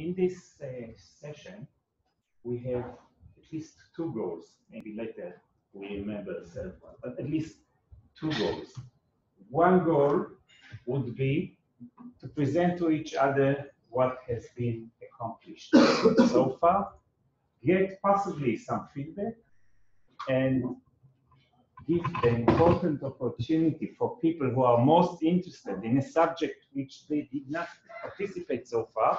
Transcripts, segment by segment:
In this session, we have at least two goals. Maybe later we remember the third one, but at least two goals. One goal would be to present to each other what has been accomplished so far, get possibly some feedback, and give the important opportunity for people who are most interested in a subject which they did not participate so far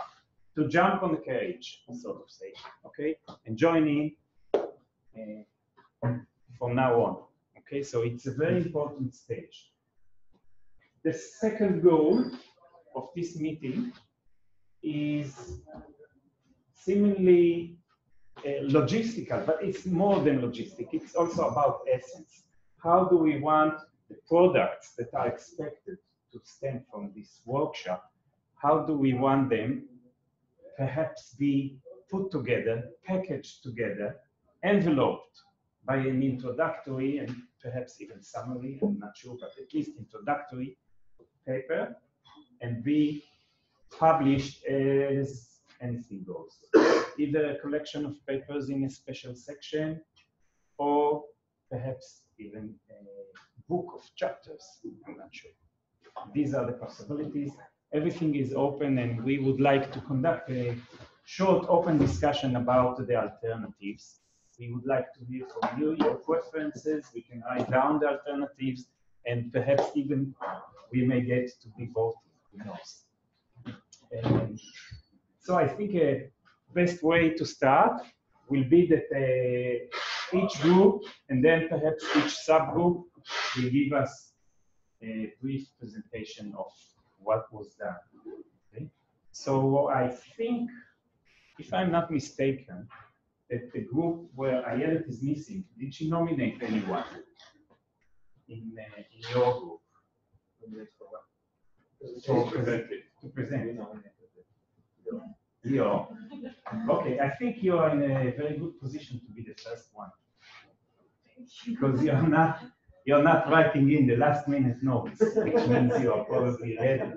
to jump on the carriage, so to say, okay, and join in from now on. Okay, so it's a very important stage. The second goal of this meeting is seemingly logistical, but it's more than logistic. It's also about essence. How do we want the products that are expected to stem from this workshop, how do we want them perhaps be put together, packaged together, enveloped by an introductory and perhaps even summary, I'm not sure, but at least introductory paper, and be published as anything goes. Either a collection of papers in a special section, or perhaps even a book of chapters, I'm not sure. These are the possibilities. Everything is open, and we would like to conduct a short open discussion about the alternatives. We would like to hear from you, your preferences. We can write down the alternatives, and perhaps even we may get to be voted, who knows. So I think a best way to start will be that each group and then perhaps each subgroup will give us a brief presentation of what was done. Okay? So I think, if I'm not mistaken, that the group where Ayelet is missing, did she nominate anyone in your group? To present. Leo. Okay, I think you are in a very good position to be the first one, because you're not writing in the last minute notes, which means you are probably ready.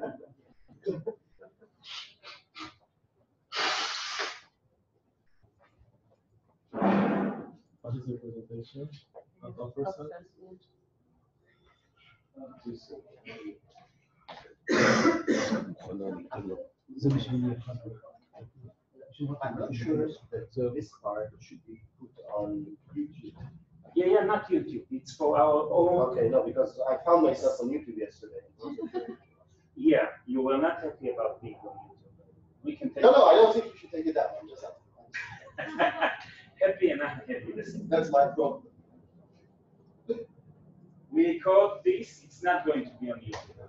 What is your presentation? I'm not sure that this part should be put on YouTube. Yeah, not YouTube. It's for our own. Okay, no, because I found myself on YouTube yesterday. Yeah, you were not happy about being on YouTube. We can take. No, I don't think you should take it down. I'm just happy and unhappy. That's my problem. We record this. It's not going to be on YouTube.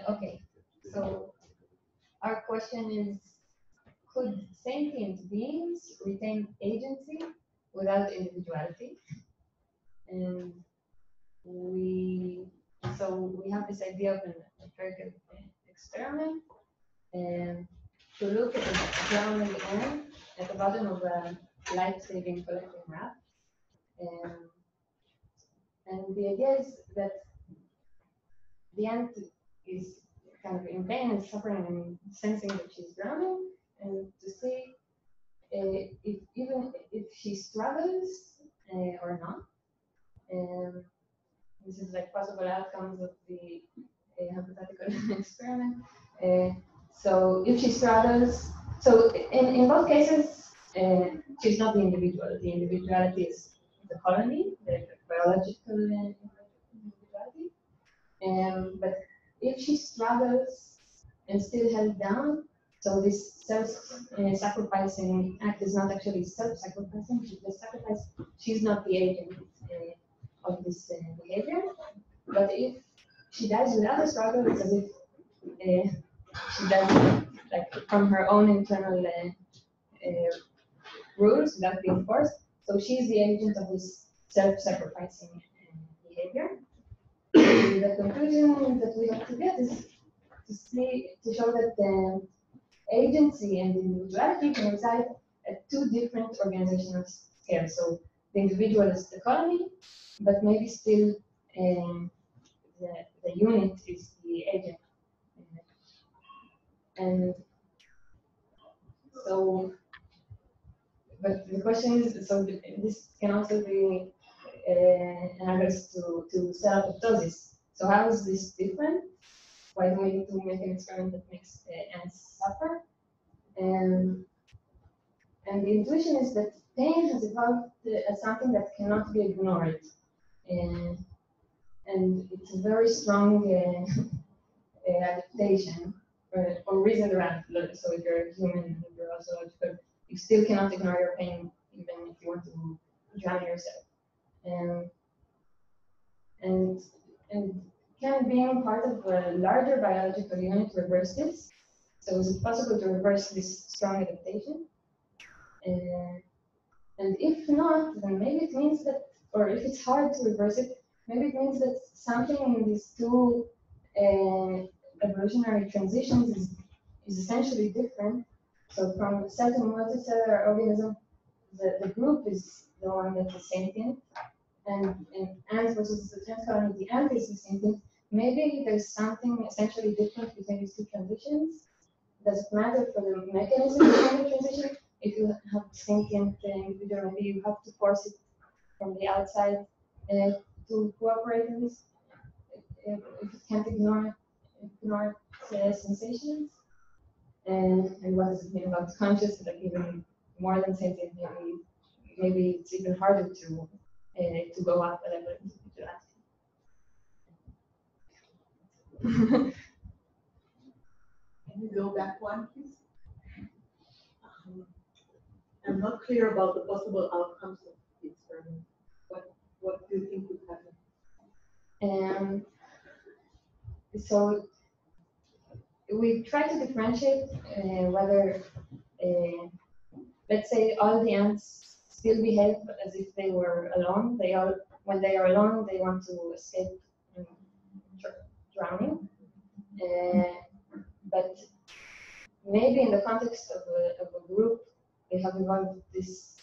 Okay, so our question is, could sentient beings retain agency without individuality? And we have this idea of an empirical experiment to look at a drowning ant at the bottom of a life-saving collecting raft. And the idea is that the ant is kind of in pain and suffering and sensing that she's drowning, and to see if she struggles or not. This is like possible outcomes of the hypothetical experiment. So if she struggles, so in both cases, she's not the individual. The individuality is the colony, the biological individuality. But if she struggles and still held down, so this self-sacrificing act is not actually self-sacrificing. She just sacrifices. She's not the agent. of this behavior. But if she dies without a struggle, it's as if she dies like from her own internal rules without being forced. So she's the agent of this self-sacrificing behavior. And the conclusion that we have to get is to show that the agency and individuality can reside at two different organizational scales. So the individual is the colony, but maybe still the unit is the agent. And so, but the question is, so this can also be analogous to cell apoptosis. So how is this different? Why do we need to make an experiment that makes ants suffer? And the intuition is that pain has evolved as something that cannot be ignored. And it's a very strong adaptation or reason around. So if you're a human, you're also logical, you still cannot ignore your pain even if you want to drown yourself. And can being part of a larger biological unit reverse this? So is it possible to reverse this strong adaptation? And if not, then maybe it means that, or if it's hard to reverse it, maybe it means that something in these two evolutionary transitions is essentially different. So from cell to multicellular organism, the group is the one that is sentient, and in ants versus the ant colony, the ant is the sentient. Maybe there's something essentially different between these two transitions. Does it matter for the mechanism behind the transition? If you have sentient individual, maybe you have to force it from the outside to cooperate in this. If it can't ignore sensations, and what does it mean about conscious? Like even more than sentient, maybe it's even harder to go up a level into individuality. Can you go back one, please? I'm not clear about the possible outcomes of the experiment. What do you think would happen? So we try to differentiate whether, let's say, all the ants still behave as if they were alone. When they are alone, they want to escape drowning. But maybe in the context of a group, they have evolved this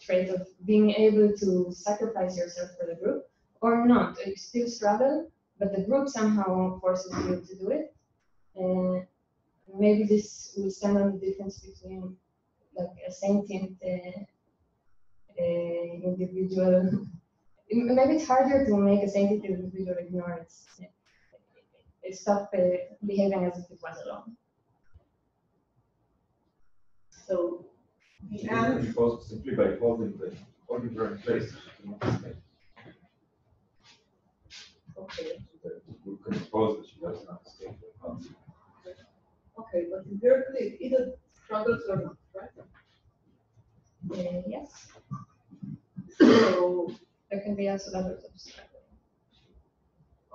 trait of being able to sacrifice yourself for the group, or not. You still struggle, but the group somehow forces you to do it. Maybe this will stand on the difference between like a sentient individual. Maybe it's harder to make a sentient individual ignore it, stop behaving as if it was alone. So the ant simply by holding her in place. Okay. We can suppose that she does not escape. Okay, but empirically, it either struggles or not, right? Yes. So there can be also levels of struggle.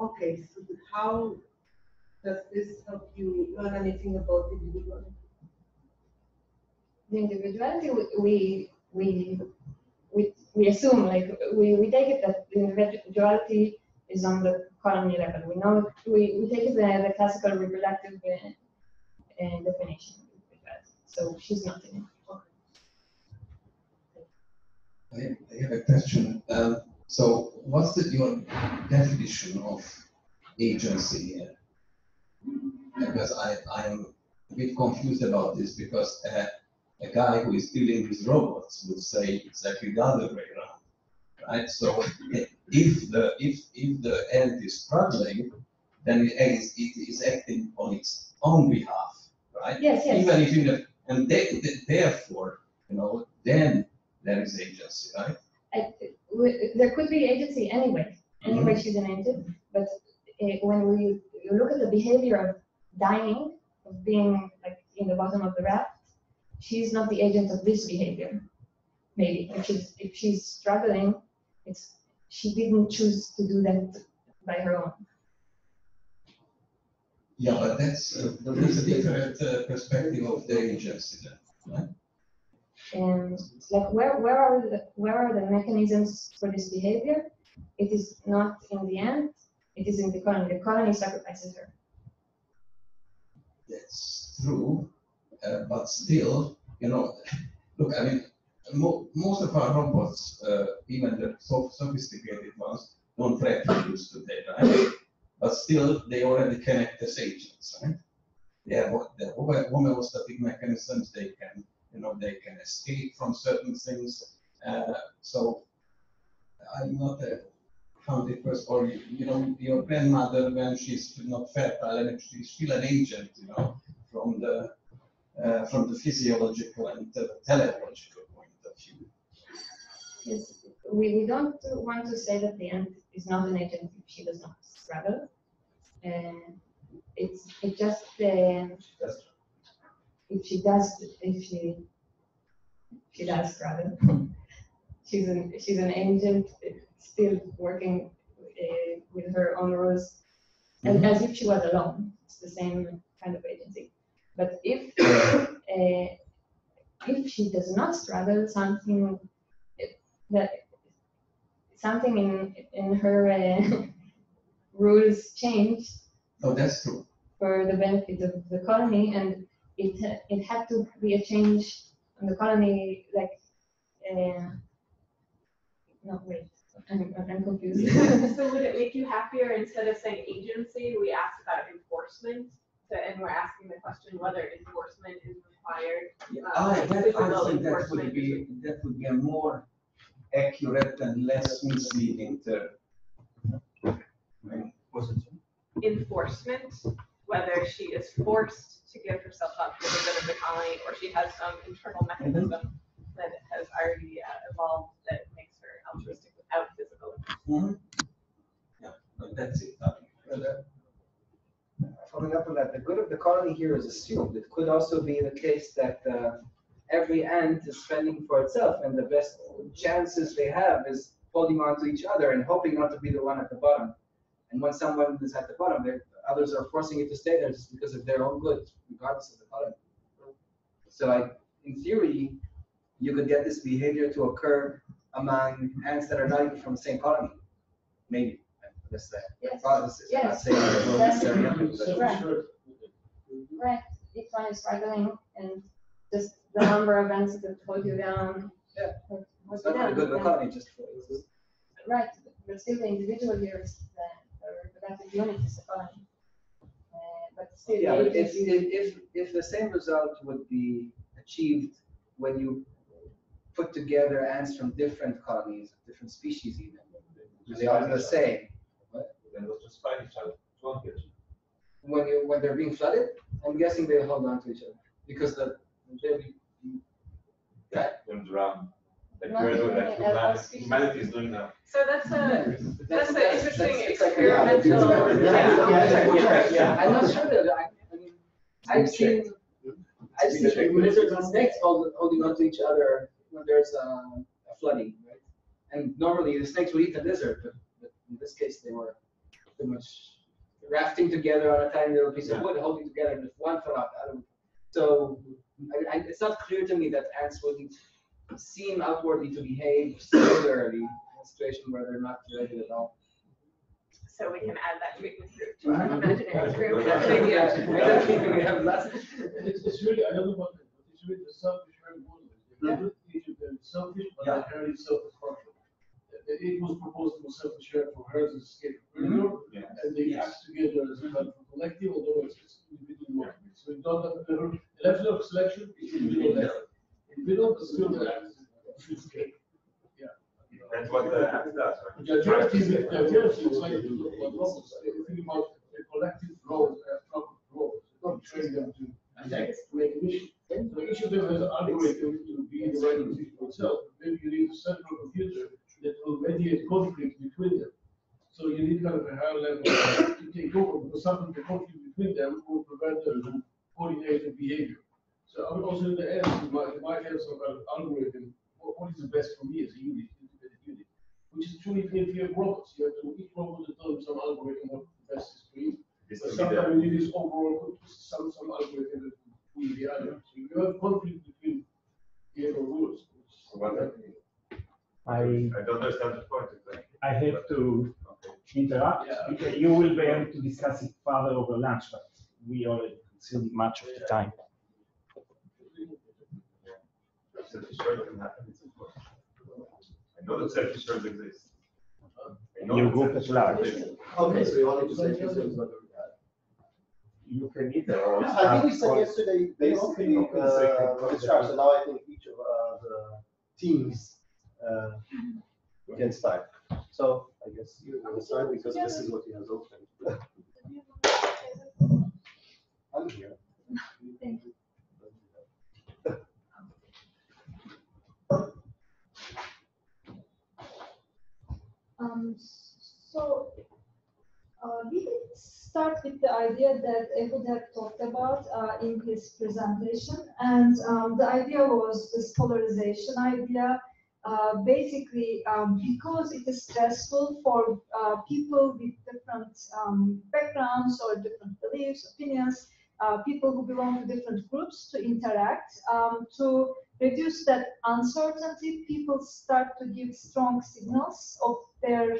Okay, so how does this help you learn anything about individuality? The individuality, we assume, like we take it that the individuality is on the colony level. We know we take it the classical reproductive definition of individuality. So she's not in it. I have a question. So what's your definition of agency here? Because I am a bit confused about this, because a guy who is building these robots would say exactly the other way around, right? So if the ant is struggling, then it is acting on its own behalf, right? Yes, yes. Even if and therefore, then there is agency, right? There could be agency anyway. Anyway, she's an agent. But when you look at the behavior of dying, of being like in the bottom of the raft, she's not the agent of this behavior. Maybe if she's struggling, she didn't choose to do that by her own. Yeah, but that's a different perspective of the agency, then, right? And like where are the mechanisms for this behavior? It is not in the end. It is in the colony. The colony sacrifices her. That's true, but still, look, I mean, most of our robots, even the sophisticated ones, don't reproduce today, right? But still, they already connect as agents, right? They have the homeostatic mechanisms. They can, they can escape from certain things. So I'm not a 100%, or your grandmother when she's not fertile and she's still an agent, from the physiological and teleological point of view. Yes, we don't want to say that the ant is not an agent if she does not struggle. It just if she does struggle, she's an agent still working with her own rules, and as if she was alone. It's the same kind of agency. But if she does not struggle, something in her rules change. Oh, that's true. For the benefit of the colony, and it had to be a change in the colony, like no, wait, I'm confused. So would it make you happier instead of saying agency, we asked about enforcement, and we're asking the question whether enforcement is required? I think Enforcement that would be a more accurate and less misleading term. Enforcement, whether she is forced to give herself up for the good of the colony, or she has some internal mechanism that has already evolved that makes her altruistic without physical enforcement. Yeah, but that's it. Following up on that, the good of the colony here is assumed. It could also be the case that every ant is fending for itself, and the best chances they have is holding on to each other and hoping not to be the one at the bottom. And when someone is at the bottom, others are forcing it to stay there just because of their own good, regardless of the colony. So in theory, you could get this behavior to occur among ants that are not even from the same colony. Maybe. That's the hypothesis. I'm not saying that will necessarily happen, but Right. If one is struggling and just the number of ants that hold you down. Yeah. Holds it's you not very down, good of the then- colony, just for Right, but still the individual here is the reproductive unit is the colony. But still, yeah, but the agency- if the same result would be achieved when you put together ants from different colonies, different species even, they are the same. Then we'll just fight each other. It won't get you. When they're being flooded, I'm guessing they hold on to each other because When drown. Like No, we're doing, like yeah, humanity is doing now. So that's an interesting it's like experimental. I'm not sure that I mean, I've seen lizards and snakes holding on to each other when there's a flooding, right? And normally the snakes would eat the lizard, but in this case they were pretty much rafting together on a tiny little piece of wood, holding together, and if one fell off, the other would. So it's not clear to me that ants wouldn't seem outwardly to behave similarly in a situation where they're not related at all. So we can add that treatment group to our imaginary group. We have lots. It's really, I don't know about it, but it's really the selfish very model. They're good teachers, they're selfish, but they're very self-destructive. It was proposed to selfish her for her to escape earlier, and they act together as a kind of collective, although it's individual motivated. So we don't have the level of selection is individual level. Individual is still the act. Yeah. That's what the act does, right? The agility is like what robots. If you think about the collective growth, growth, not train them to make a mission. So each of them has an algorithm to be in the right position for itself. Maybe you need a central computer that will mediate conflict between them. So you need kind of a higher level to take over, because sometimes the conflict between them will prevent them from coordinating behavior. So I would also in the end, you might have some kind of algorithm. What is the best for me as a unit, integrated unit? which is true even if you have robots. You have to each robot is doing some algorithm what best is for you. This But to be the- sometimes you need this overall some algorithm that will be the other. So you have conflict between the other rules. I don't understand the point exactly. I have to Okay. interrupt. Yeah. Because you will be able to discuss it further over lunch, but we already consumed much of the time. Self-assured doesn't happen. I know that self-assured exists. I know Your that group at self-assured large. exists. Okay, so you wanted to say a few things about the You can either or I think we said start yesterday, basically, it's sharp, so now I think each of the teams can start. So I guess you're going to start because this is what you have open. I'm here. Thank you. So we did start with the idea that Ehud had talked about in his presentation, and the idea was this polarization idea. Basically, because it is stressful for people with different backgrounds or different beliefs, opinions, people who belong to different groups to interact, to reduce that uncertainty, people start to give strong signals of their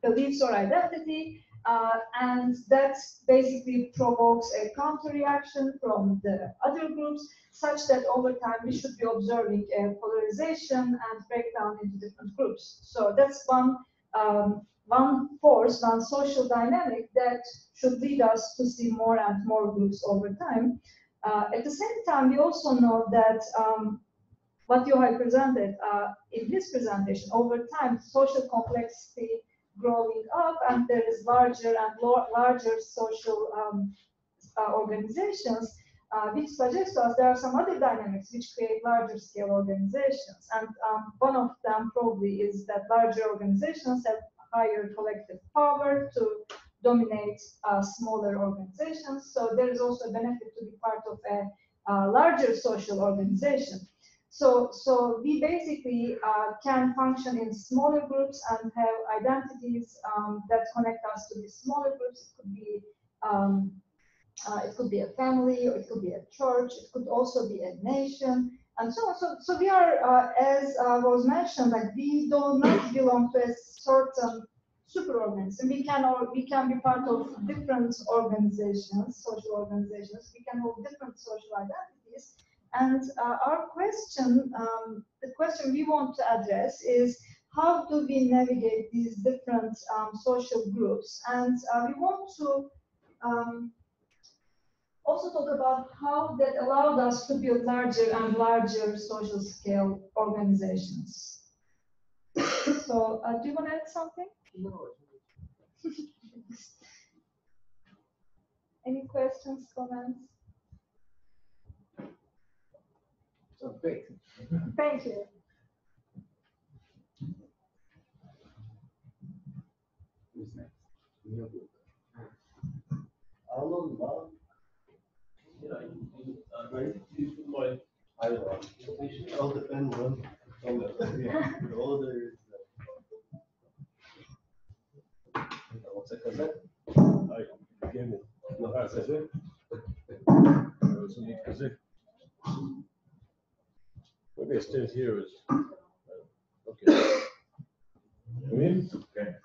beliefs or identity, and that basically provokes a counter-reaction from the other groups, such that over time we should be observing a polarization and breakdown into different groups. So that's one force, one social dynamic that should lead us to see more and more groups over time. At the same time, we also know that what Yohai presented in his presentation, over time, social complexity growing up, and there is larger and larger social organizations, which suggests to us there are some other dynamics which create larger scale organizations. And one of them probably is that larger organizations have higher collective power to dominate smaller organizations. So there is also a benefit to be part of a larger social organization. So we basically can function in smaller groups and have identities that connect us to these smaller groups. It could be a family, or it could be a church. It could also be a nation, and so on. So we are, as was mentioned, like we do not belong to a certain superorganism. We can be part of different organizations, social organizations. We can hold different social identities. And our question, the question we want to address is, how do we navigate these different social groups? And we want to also talk about how that allowed us to build larger and larger social scale organizations. So do you want to add something? No. Any questions, comments? So great. Thank you. Who's next? Alan, Bob? I don't know. It all depends on the order. What's a cassette? No, cassette. Maybe I stand here is, okay. Come in? Okay.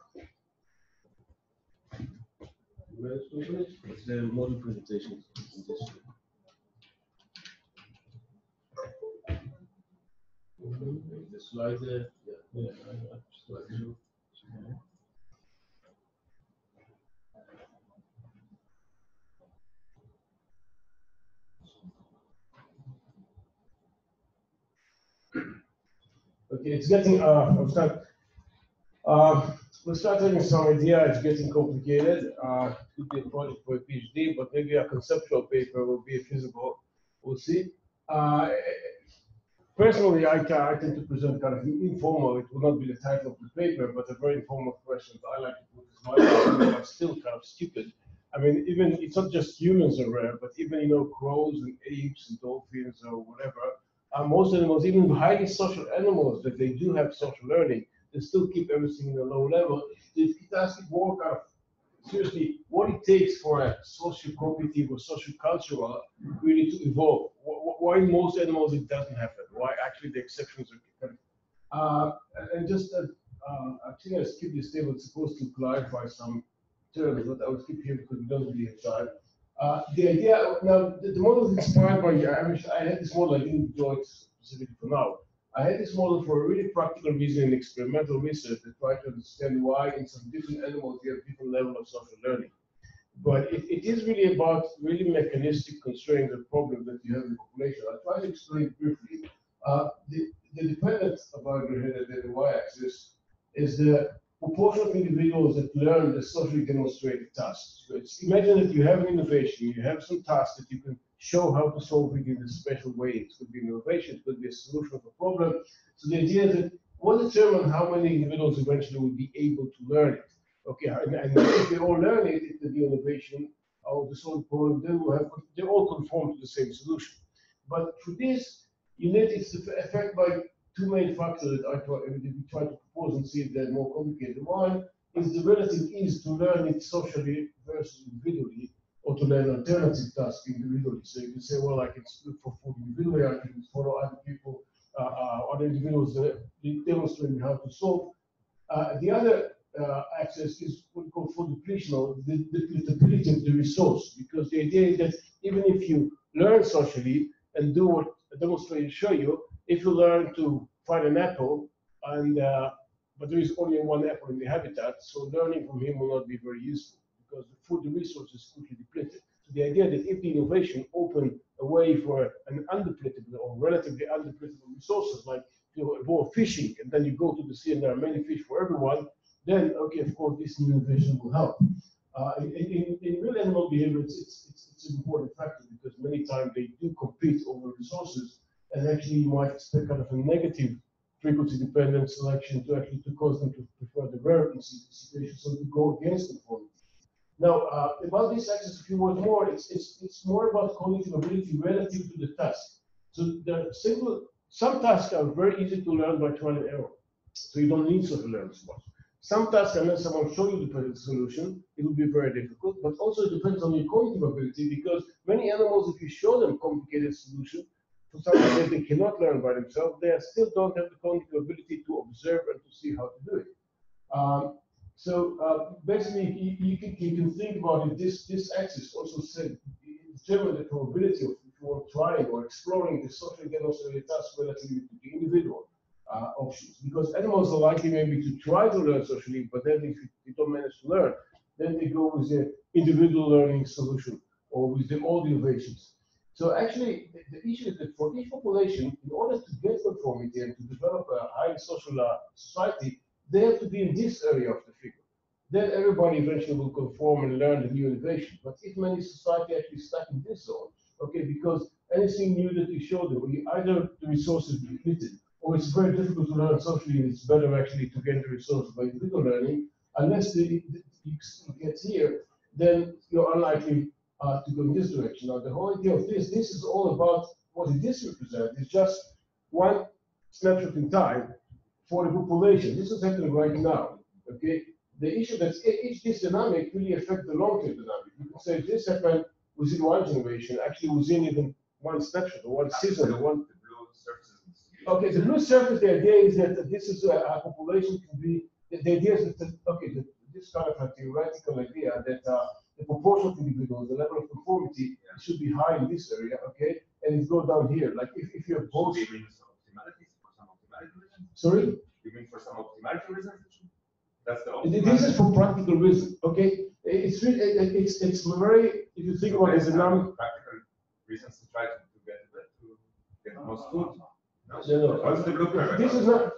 It's the model presentation. The slide there, yeah, slide two. Okay, it's getting, we'll start having some idea, it's getting complicated. It could be a project for a PhD, but maybe a conceptual paper will be feasible. We'll see. Personally, I tend to present kind of informal. It will not be the title of the paper, but a very informal question. I like to put as much, but still kind of stupid. I mean, even it's not just humans are rare, but even crows and apes and dolphins or whatever. Most animals, even highly social animals, that they do have social learning, and still keep everything in a low level. It asks more kind of seriously what it takes for a socio-cognitive or social-cultural really to evolve. Why in most animals it doesn't happen? Why actually the exceptions are kind of, and just actually I skipped this table. It's supposed to clarify some terms, but I will skip here because we don't really have time. The idea now, the model is inspired by. I had this model. I didn't draw it specifically for now. I had this model for a really practical reason in experimental research to try to understand why in some different animals you have different level of social learning. But it is really about really mechanistic constraints of problems that you have in the population. I'll try to explain briefly. The dependence of our head at the y-axis is the proportion of individuals that learn the socially demonstrated tasks. So imagine that you have an innovation, you have some task that you can show how to solve it in a special way. It could be an innovation, it could be a solution of a problem. So the idea is that what determines how many individuals eventually will be able to learn it. Okay, and if they all learn it, it will be innovation or the solved problem, then we'll have, they all conform to the same solution. But for this, you need it's affected by two main factors that I try to propose and see if they're more complicated. One is the relative ease to learn it socially versus individually, or to learn alternative tasks individually. So you can say, well, I can look for food individually, I can follow other people, other individuals demonstrating how to solve. The other axis is what we call food depletion, or the depletion of the resource, because the idea is that even if you learn socially and do what a demonstrator show you, if you learn to find an apple, and but there is only one apple in the habitat, so learning from him will not be very useful because the food, the resource is quickly depleted. So the idea that if the innovation open a way for an undepletable or relatively undepletable resources, like you evolve fishing, and then you go to the sea and there are many fish for everyone, then okay, of course, this new innovation will help. In real animal behavior, it's an important factor because many times they do compete over resources, and actually you might expect kind of a negative frequency dependent selection to actually to cause them to prefer the rare situation, so to go against conformity. Now, about this axis, a few words more, it's more about cognitive ability relative to the task. So some tasks are very easy to learn by trial and error, so you don't need social learning so much. Some tasks, unless someone shows you the perfect solution, it will be very difficult, but also it depends on your cognitive ability, because many animals, if you show them complicated solution, for some reason they cannot learn by themselves, they still don't have the cognitive ability to observe and to see how to do it. Basically, you can think about it, this axis also said, determine the probability of if you want trying or exploring the socially demonstrated task relatively to the individual options, because animals are likely maybe to try to learn socially, but then if you don't manage to learn, then they go with the individual learning solution or with all the innovations. So actually, the issue is that for each population, in order to get conformity and to develop a highly social society, they have to be in this area of the figure. Then everybody eventually will conform and learn the new innovation. But if many society actually stuck in this zone, okay, because anything new that you show them, either the resource is depleted, or it's very difficult to learn socially, and it's better actually to get the resource by individual learning, unless you get here, then you're unlikely to go in this direction. Now, the whole idea of this is all about what it is represent. It's just one snapshot in time for the population. This is happening right now, okay? The issue that each this dynamic really affects the long-term dynamic. You can say this happened within one generation, actually within even one snapshot or one season or one. Okay, the blue surface, the idea is that this is a population can be, the idea is that, okay, this kind of a theoretical idea that the proportion of individuals, the level of conformity should be high in this area, okay, and it goes down here. Like if you have both. Do you mean optimality for some optimality reasons? Sorry? You mean for some optimality reasons? That's the optimality. This is for practical reasons, okay? It's really, it's very, if you think about the dynamic. Practical reasons to try to get the most food. No. What's the blue paragraph? This is not.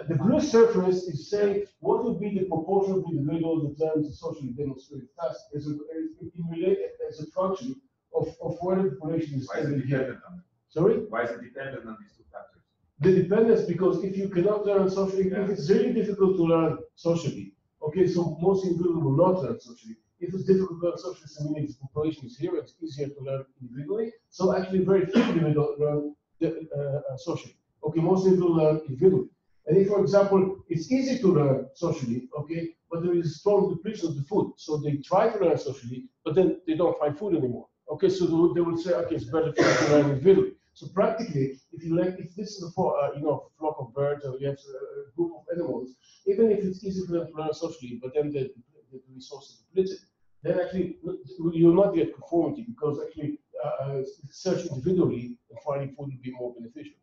The blue surface is saying what would be the proportion of individuals that learn to socially demonstrate tasks as a function of where the population is standing here. Sorry? Why is it dependent on these two factors? The dependence, because if you cannot learn socially, if it's really difficult to learn socially, okay, so most individuals will not learn socially. If it's difficult to learn socially, so meaning the population is here, it's easier to learn individually. So actually very few individuals learn socially. Okay, most individuals learn individually. And if, for example, it's easy to learn socially, okay, but there is strong depletion of the food, so they try to learn socially, but then they don't find food anymore. Okay, so they will say, okay, it's better for you to learn individually. So practically, if this is a flock of birds or you have a group of animals, even if it's easy for them to learn socially, but then the resources are depleted, then actually you'll not get conformity because actually search individually and finding food will be more beneficial.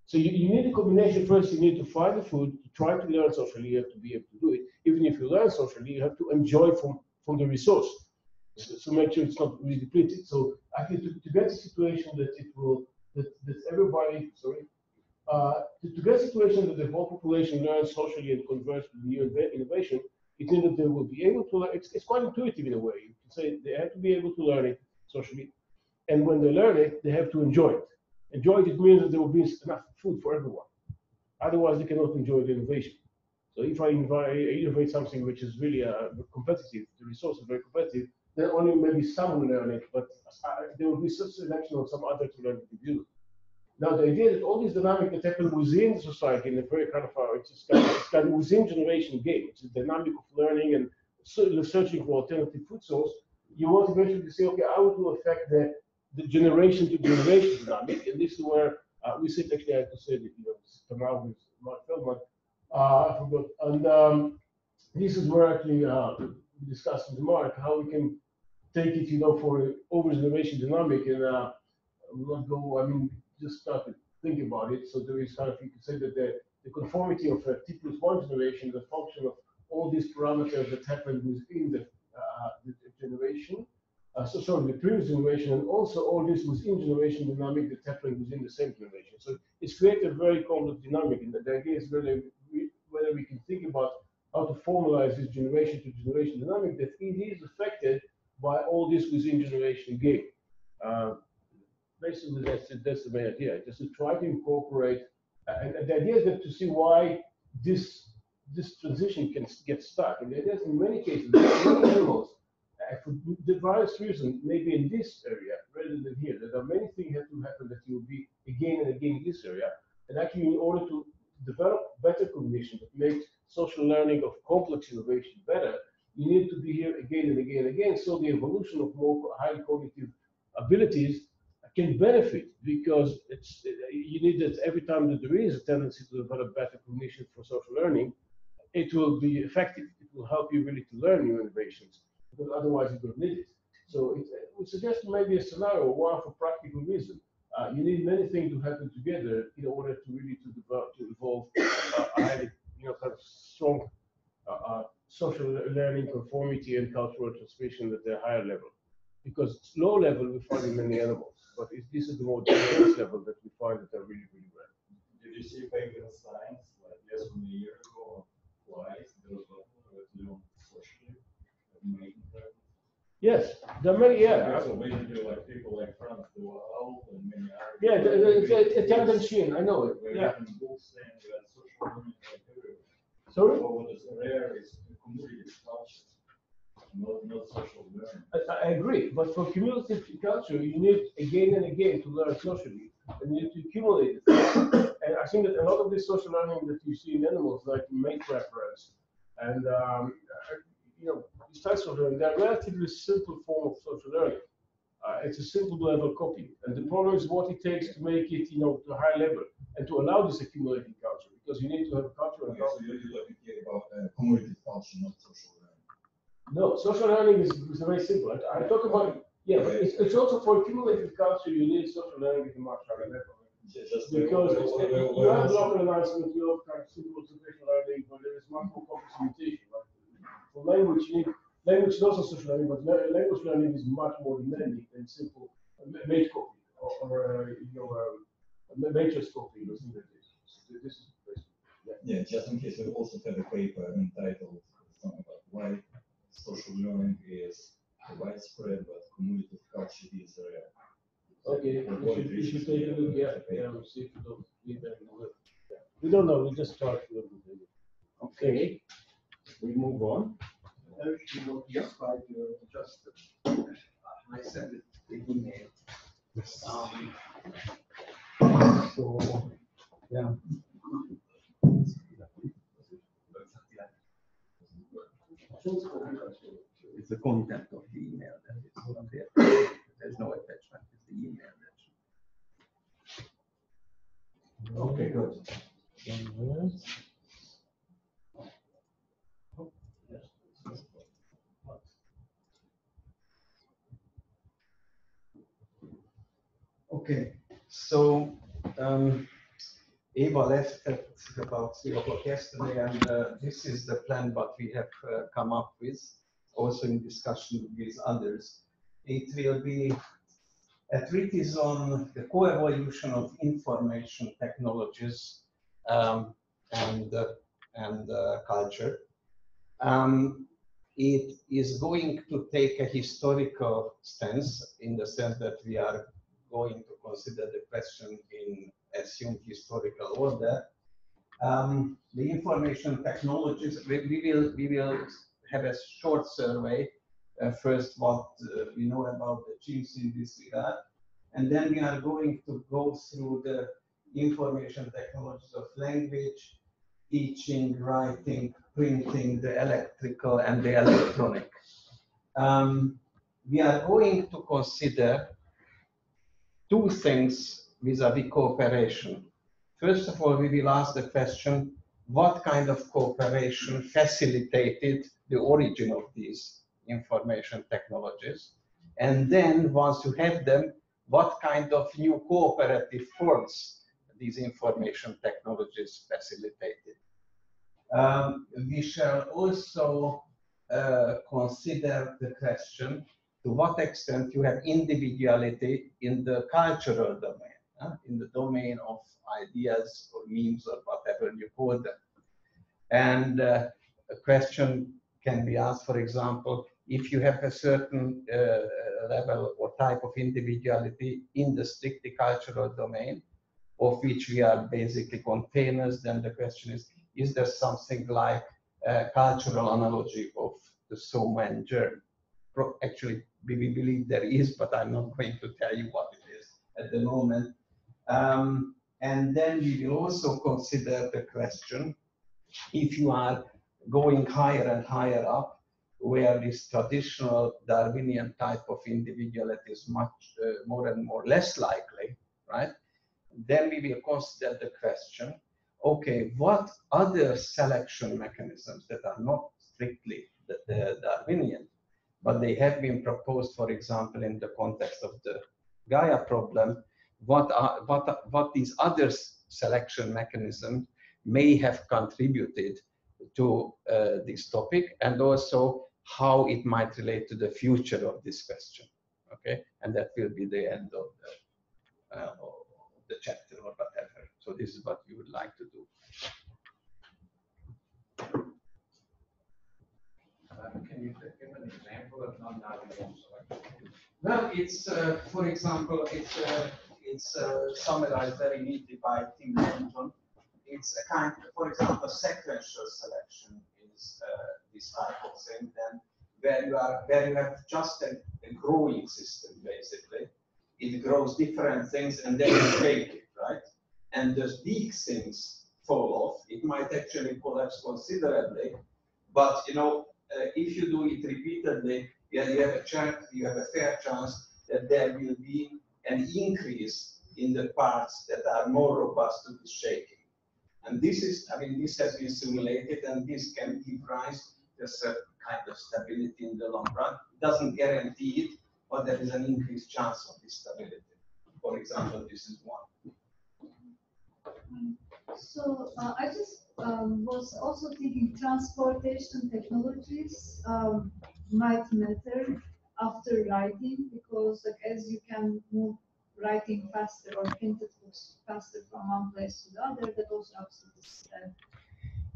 So you need a combination. First, you need to find the food, to try to learn socially, you have to be able to do it. Even if you learn socially, you have to enjoy from the resource. So make sure it's not really depleted. So actually to get a situation that it will, that everybody, to get a situation that the whole population learns socially and converts to new innovation, it means that they will be able to learn. It's quite intuitive in a way. You can say they have to be able to learn it socially. And when they learn it, they have to enjoy it. Enjoy it means that there will be enough food for everyone. Otherwise, they cannot enjoy the innovation. So if I innovate something which is really competitive, the resource is very competitive, then only maybe some will learn it, but there will be such selection of some other to learn to do. Now, the idea that all these dynamics that happen within society in a very kind of, it's kind of within generation game. It's a dynamic of learning and searching for alternative food source. You want eventually to say, okay, how it will affect the generation to generation dynamic, and this is where we said actually I have to say that come out with Mark Feldman, I forgot, and this is where actually we discussed with Mark how we can take it, for over generation dynamic, and we'll not go. I mean, just start to think about it. So there is kind of, you could say that the conformity of T plus one generation is a function of all these parameters that happen within the generation. The previous generation, and also all this within generation dynamic that happened within the same generation. So it's created a very complex dynamic, and the idea is whether we can think about how to formalize this generation to generation dynamic that it is affected by all this within generation game. Basically, that's the main idea, just to try to incorporate, and the idea is that to see why this transition can get stuck. And the idea is in many cases, many animals, for the various reasons, maybe in this area rather than here, there are many things that have to happen that you will be again and again in this area. And actually, in order to develop better cognition that makes social learning of complex innovation better, you need to be here again and again and again. So the evolution of more highly cognitive abilities can benefit, because you need that every time that there is a tendency to develop better cognition for social learning, it will be effective. It will help you really to learn new innovations, because otherwise you don't need it. So it would suggest maybe a scenario, one for practical reason. You need many things to happen together in order to really to evolve a highly, kind of strong social learning, conformity, and cultural transmission at a higher level. Because low level we find in many animals, but this is the more advanced level that we find that are really, really rare. Did you see paper in Science like less than a year ago? Flies, those socially mating practice? Yes, there are many. Yeah. So basically, like people like France do out and many others. Yeah, the tendency, I know it. Yeah. Books saying that social learning like everywhere. Sorry. So what is rare is community culture. Not social learning. I agree, but for cumulative culture, you need again and again to learn socially, and you need to accumulate it. And I think that a lot of this social learning that you see in animals, like mate preference, and these types of learning, they're relatively simple form of social learning. It's a simple level copy, and the problem is what it takes to make it, to a high level and to allow this accumulating culture, because you need to have a culture. Okay, so you're talking here about cumulative culture, not social learning. No, social learning is very simple. I talk about, yeah, but it's also for accumulative culture, you need social learning at a much higher level. Just Because you have local announcement, you have kind of simple observational learning, but there is much more complex mutation. Right? For language, you need, language is also social learning, but language learning is much more demanding than simple mate copy or matrix copy or something like this. So this is basically, yeah, just in case we also have a paper entitled something about why social learning is widespread, but cumulative culture is rare. Okay, we should take a look. Yeah, we'll see if we don't leave that in the way. Yeah. We don't know. We just start. Okay, we move on. If you will just try to adjust it. I send it the email. So, yeah. It's the content of the email that is not there. There's no attachment. It's the email that. Okay, good. Okay, so Eva left at about 3 o'clock yesterday, and this is the plan what we have come up with, also in discussion with others. It will be a treatise on the co-evolution of information technologies and culture. It is going to take a historical stance in the sense that we are going to consider the question in assumed historical order. The information technologies, we will have a short survey. First, what we know about the changes in this regard, and then we are going to go through the information technologies of language, teaching, writing, printing, the electrical and the electronic. We are going to consider two things vis-à-vis cooperation. First of all, we will ask the question, what kind of cooperation facilitated the origin of these information technologies? And then once you have them, what kind of new cooperative forms these information technologies facilitated? We shall also consider the question to what extent you have individuality in the cultural domain, in the domain of ideas or memes or whatever you call them. And a question can be asked, for example, if you have a certain level or type of individuality in the strictly cultural domain, of which we are basically containers, then the question is there something like a cultural analogy of the Soma and germ? Actually, we believe there is, but I'm not going to tell you what it is at the moment. And then we will also consider the question, if you are going higher and higher up, where this traditional Darwinian type of individuality is much more and more less likely, right? Then we will consider the question, okay, what other selection mechanisms that are not strictly the Darwinian, but they have been proposed, for example, in the context of the Gaia problem, what these other selection mechanisms may have contributed to this topic, and also how it might relate to the future of this question. Okay, and that will be the end of the chapter or whatever. So this is what we would like to do. Can you give an example of non-Darwinian selection? Well, it's for example, it's summarized very neatly by Tim Lenton. It's a kind, for example, sequential selection is this type of thing. Then where you have just a growing system basically. It grows different things and then you take it, right? And those big things fall off. It might actually collapse considerably, but you know, if you do it repeatedly, you have a fair chance that there will be an increase in the parts that are more robust to the shaking. And this is, I mean, this has been simulated, and this can give rise to a certain kind of stability in the long run. It doesn't guarantee it, but there is an increased chance of this stability. For example, this is one. So I just was also thinking transportation technologies might matter after writing, because like, as you can move writing faster or printed books faster from one place to the other, that also absolutely.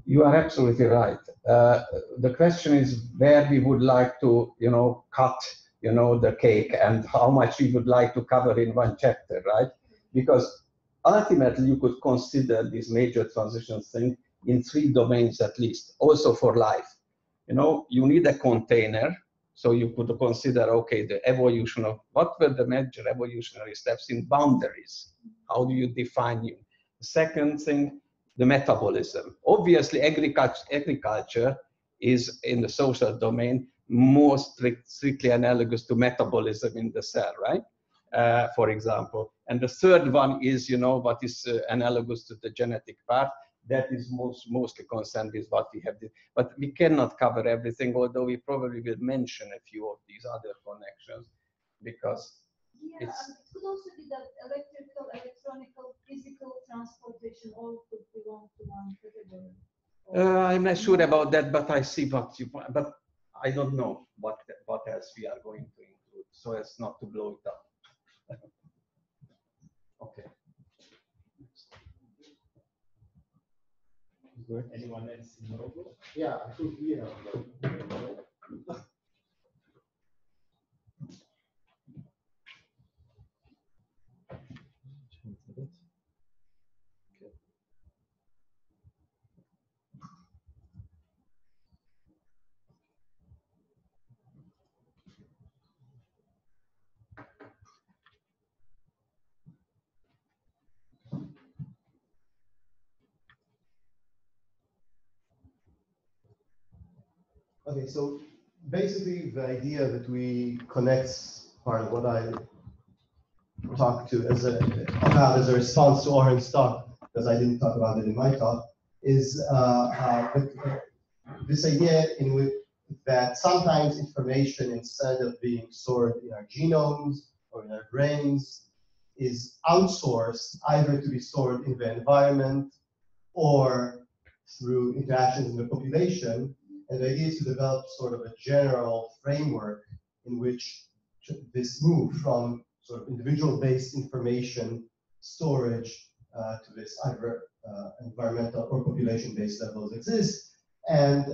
You are absolutely right. The question is where we would like to, you know, cut, you know, the cake, and how much we would like to cover in one chapter, right? Because ultimately you could consider this major transition thing in 3 domains at least, also for life. You know, you need a container, so you could consider, okay, the evolution of, what were the major evolutionary steps in boundaries? How do you define you? The second thing, the metabolism. Obviously, agriculture is in the social domain more strictly analogous to metabolism in the cell, right? For example. And the third one is, what is analogous to the genetic part. That is mostly concerned with what we have. But we cannot cover everything, although we probably will mention a few of these other connections, because it could also be that electrical, electronical, physical transportation all could belong to one category. I'm not sure about that, but I see what you want. But I don't know what else we are going to include, so as not to blow it up. Okay. Good. Anyone else in the room? Yeah, I think we have. Okay, so basically the idea that we connect part of what I talked to about as a response to Oren's talk, because I didn't talk about it in my talk, is this idea in which that sometimes information, instead of being stored in our genomes or in our brains, is outsourced either to be stored in the environment or through interactions in the population. And the idea is to develop sort of a general framework in which this move from sort of individual-based information storage to this either environmental or population-based levels exist. And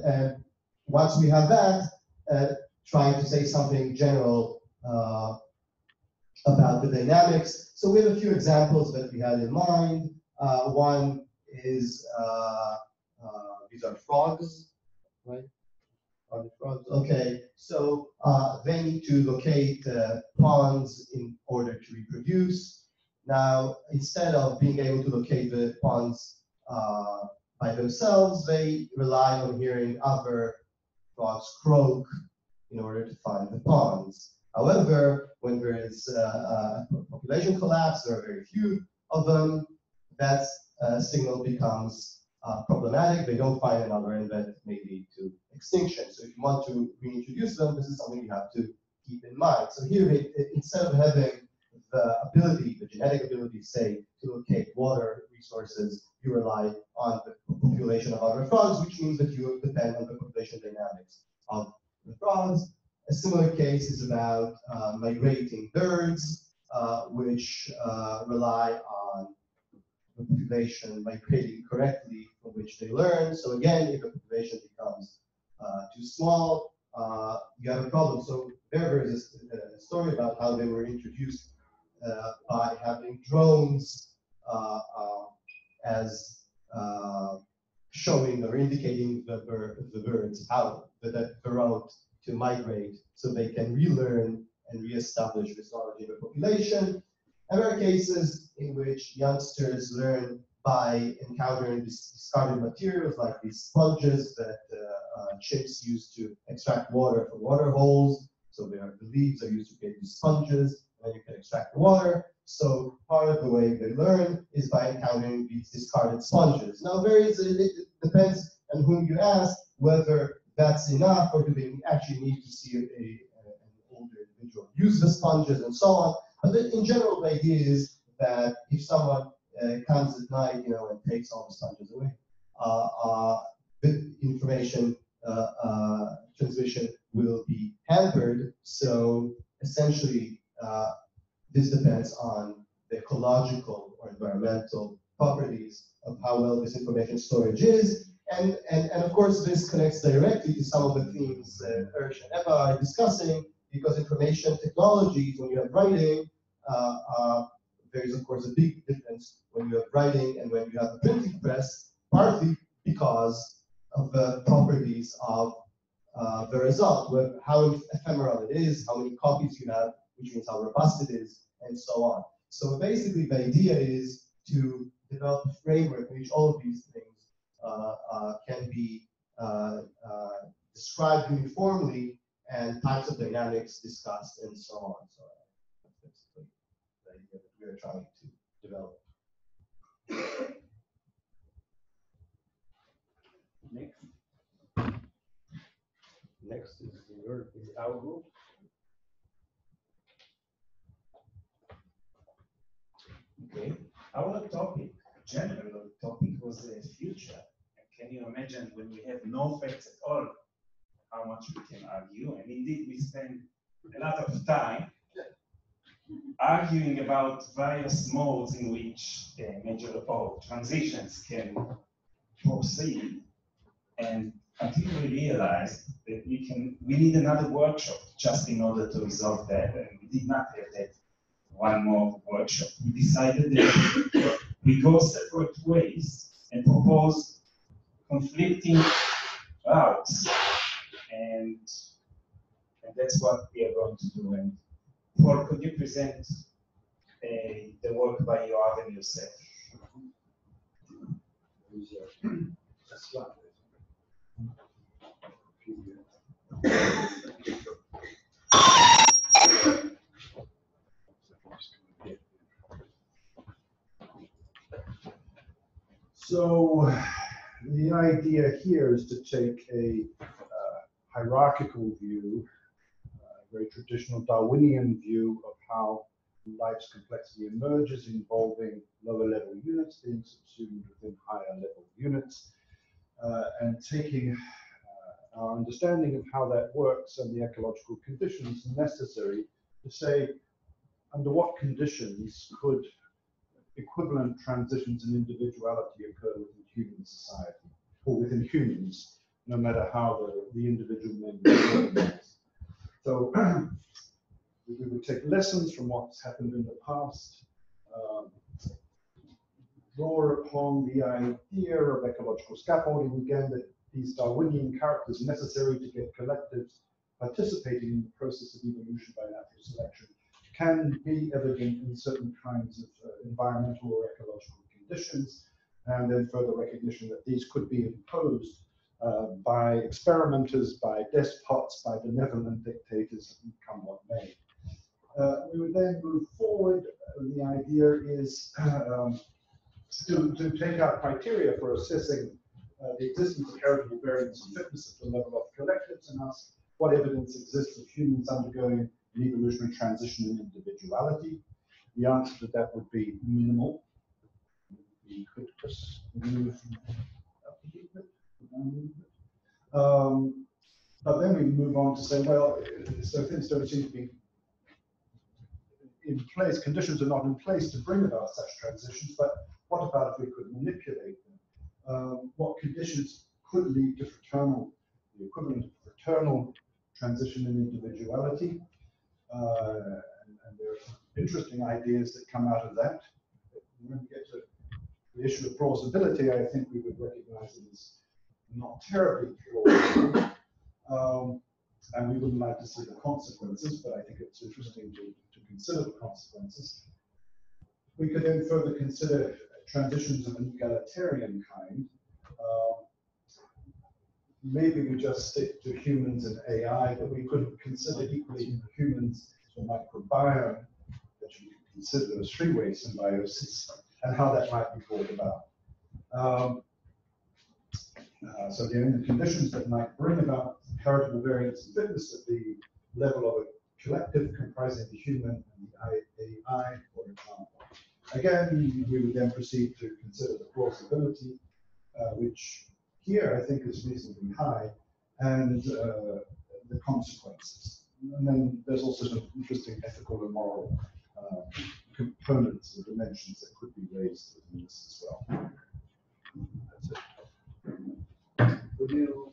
once we have that, trying to say something general about the dynamics. So we have a few examples that we had in mind. One is these are frogs, right? Are the frogs? Okay, so they need to locate ponds in order to reproduce. Now, instead of being able to locate the ponds by themselves, they rely on hearing other frogs croak in order to find the ponds. However, when there is a population collapse, there are very few of them, that signal becomes problematic. They don't find another, and that may lead to extinction. So if you want to reintroduce them, this is something you have to keep in mind. So here, instead of having the ability, the genetic ability, say, to locate water resources, you rely on the population of other frogs, which means that you depend on the population dynamics of the frogs. A similar case is about migrating birds, which rely on the population migrating correctly, from which they learn. So again, if the population becomes too small, you have a problem. So there is a story about how they were introduced by having drones as showing or indicating the birds how the route to migrate, so they can relearn and reestablish this knowledge in the population. And there are cases in which youngsters learn by encountering these discarded materials, like these sponges that chimps use to extract water from water holes. So the leaves are used to create these sponges, and you can extract the water. So part of the way they learn is by encountering these discarded sponges. Now, it depends on whom you ask whether that's enough, or do they actually need to see an older individual use the sponges and so on. But in general, the idea is that if someone comes at night, and takes all the sponges away, the information transmission will be hampered. So essentially, this depends on the ecological or environmental properties of how well this information storage is. And of course, this connects directly to some of the themes that Ersh and Eva are discussing, because information technologies, when you have writing, there is of course a big difference when you have writing and when you have a printing press, partly because of the properties of the result, how ephemeral it is, how many copies you have, which means how robust it is, and so on. So basically, the idea is to develop a framework in which all of these things can be described uniformly and types of dynamics discussed and so on. So that's basically the idea that we are trying to develop. Next. Next is our group. Okay, our topic, general topic, was the future. And can you imagine when we have no facts at all, how much we can argue? And indeed, we spend a lot of time arguing about various modes in which major or transitions can proceed. And until we realized that we need another workshop just in order to resolve that, and we did not have that one more workshop. We decided that we go separate ways and propose conflicting routes, and that's what we are going to do. And Paul, could you present the work by Yoav and yourself? So the idea here is to take a hierarchical view, a very traditional Darwinian view of how life's complexity emerges, involving lower level units being subsumed within higher level units, and taking our understanding of how that works and the ecological conditions necessary to say under what conditions could equivalent transitions in individuality occur within human society, or within humans, no matter how the individual may be organized. So we would take lessons from what's happened in the past, draw upon the idea of ecological scaffolding, again, that these Darwinian characters necessary to get collectives participating in the process of evolution by natural selection can be evident in certain kinds of environmental or ecological conditions, and then further recognition that these could be imposed by experimenters, by despots, by benevolent dictators, come what may. We would then move forward. The idea is to take out criteria for assessing the existence of heritable variance and fitness at the level of collectives, and ask what evidence exists of humans undergoing an evolutionary transition in individuality. The answer to that would be minimal. We could just move up a little bit. But then we move on to say, well, so things don't seem to be in place, conditions are not in place to bring about such transitions, but what about if we could manipulate them? What conditions could lead to fraternal, the equivalent of fraternal transition in individuality? And there are some interesting ideas that come out of that. When we get to the issue of plausibility, I think we would recognize it as not terribly plausible. And we wouldn't like to see the consequences, but I think it's interesting to consider the consequences. We could then further consider transitions of an egalitarian kind. Maybe we just stick to humans and AI, but we could consider equally humans to microbiome, that you could consider as three-way symbiosis, and how that might be brought about. So the conditions that might bring about heritable variance and fitness at the level of a collective comprising the human and the AI, for example. Again, we would then proceed to consider the plausibility, which here I think is reasonably high, and the consequences. And then there's also some interesting ethical and moral components and dimensions that could be raised within this as well. That's it. Would you,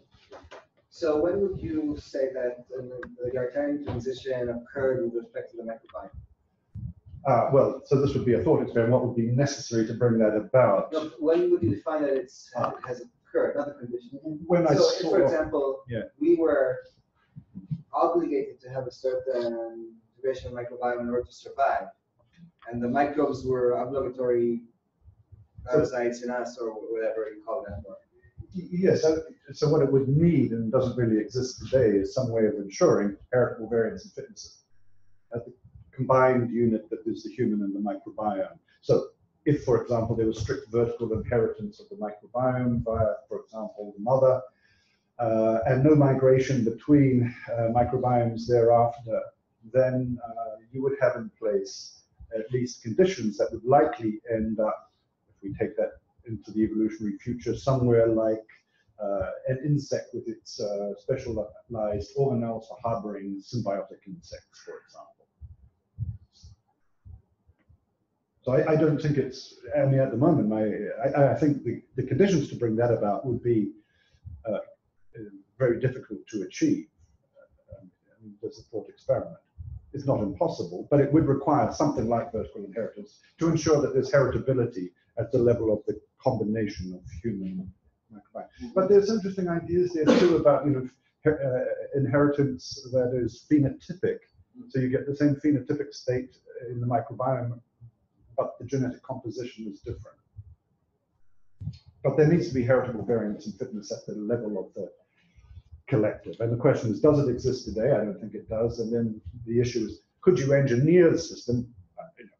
so when would you say that the egalitarian transition occurred with respect to the microbiome? Well, so this would be a thought experiment. What would be necessary to bring that about? No, when would you define that it has occurred, not the condition? When so if, for example, yeah, we were obligated to have a certain duration of microbiome in order to survive, and the microbes were obligatory parasites in us, or whatever you call them. Yes, so what it would need and doesn't really exist today is some way of ensuring heritable variance in fitness at the combined unit that is the human and the microbiome. So if, for example, there was strict vertical inheritance of the microbiome via, for example, the mother, and no migration between microbiomes thereafter, then you would have in place at least conditions that would likely end up, if we take that into the evolutionary future, somewhere like an insect with its specialized organelles for harboring symbiotic insects, for example. So I don't think it's, I mean, at the moment, I think the conditions to bring that about would be very difficult to achieve. There's a thought experiment. It's not impossible, but it would require something like vertical inheritance to ensure that there's heritability at the level of the combination of human microbiome. But there's interesting ideas there too about, inheritance that is phenotypic. So you get the same phenotypic state in the microbiome, but the genetic composition is different. But there needs to be heritable variance in fitness at the level of the collective. And the question is, does it exist today? I don't think it does. And then the issue is, could you engineer the system?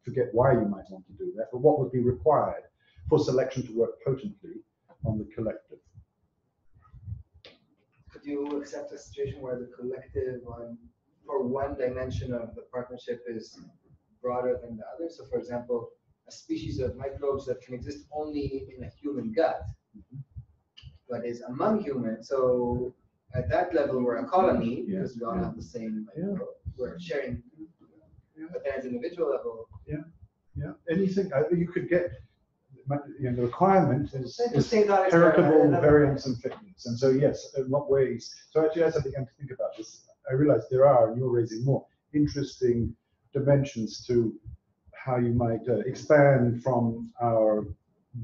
Forget why you might want to do that, but what would be required for selection to work potently on the collective? Could you accept a situation where the collective for one dimension of the partnership is broader than the other? So for example, a species of microbes that can exist only in a human gut, but is among humans. So at that level, we're a colony because we all have the same microbe. We're sharing. But then at the individual level, anything you could get. The requirement is heritable heritable variance and fitness. And so yes, in what ways? So actually, as I began to think about this, I realized there are, and you're raising more interesting dimensions to how you might expand from our